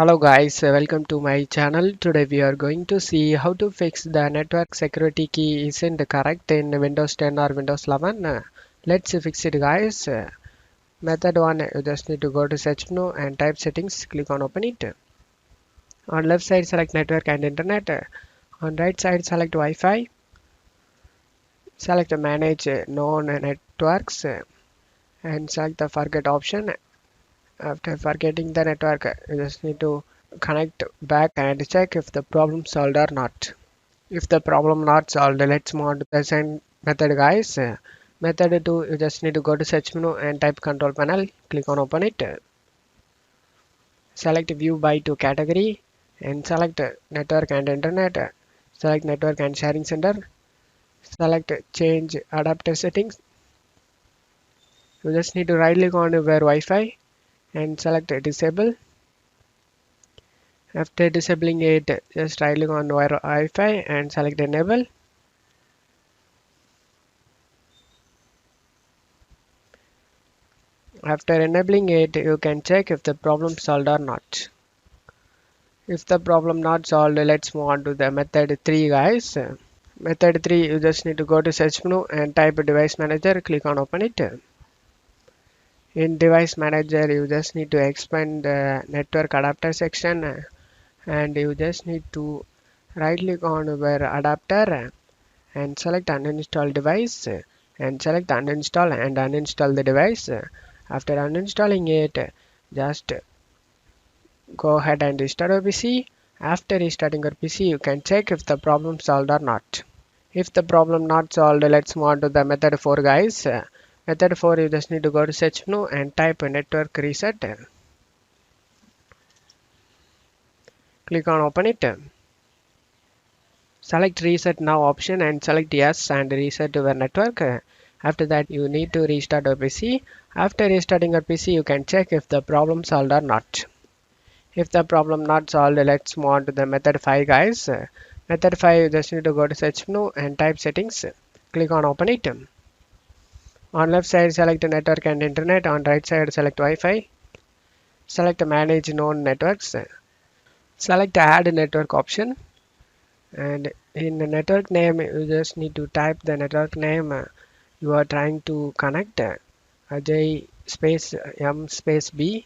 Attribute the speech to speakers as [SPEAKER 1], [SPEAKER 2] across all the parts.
[SPEAKER 1] Hello guys, welcome to my channel. Today we are going to see how to fix the network security key isn't correct in Windows 10 or Windows 11. Let's fix it guys. Method 1, you just need to go to search menu and type settings, click on open it. On left side select network and internet. On right side select Wi-Fi. Select manage known networks and select the forget option. After forgetting the network, you just need to connect back and check if the problem solved or not. If the problem not solved, let's move on to the second method guys. Method 2, you just need to go to search menu and type control panel, click on open it. Select view by to category and select network and internet. Select network and sharing center. Select change adapter settings. You just need to right click on where Wi-Fi and select disable. After disabling it, just right click on wire Wi-Fi and select enable. After enabling it, you can check if the problem solved or not. If the problem not solved, let's move on to the method 3 guys. Method 3, you just need to go to search menu and type device manager, click on open it. In device manager, you just need to expand the network adapter section and you just need to right click on where adapter and select uninstall device and select uninstall and uninstall the device. After uninstalling it, just go ahead and restart your PC. After restarting your PC, you can check if the problem solved or not. If the problem not solved, let's move on to the method 4 guys. Method 4, you just need to go to search menu and type network reset. Click on open it. Select reset now option and select yes and reset your network. After that, you need to restart your PC. After restarting your PC, you can check if the problem solved or not. If the problem not solved, let's move on to the method 5 guys. Method 5, you just need to go to search menu and type settings. Click on open it. On left side select network and internet. On right side select Wi-Fi. Select manage known networks. Select add network option. And in the network name, you just need to type the network name you are trying to connect. Ajay space M space B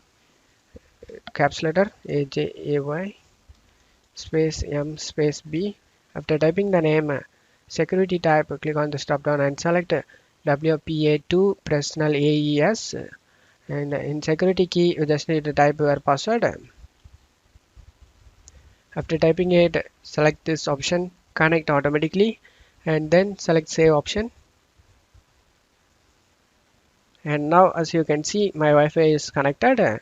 [SPEAKER 1] caps letter AJAY space M space B. After typing the name, security type, click on the drop down and select WPA2 personal AES. And in security key, you just need to type your password. After typing it, select this option, connect automatically, and then select save option. And now as you can see, my Wi-Fi is connected.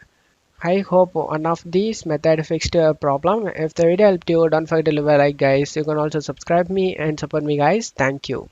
[SPEAKER 1] I hope one of these method fixed your problem. If the video helped you, don't forget to leave a like guys. You can also subscribe me and support me guys. Thank you.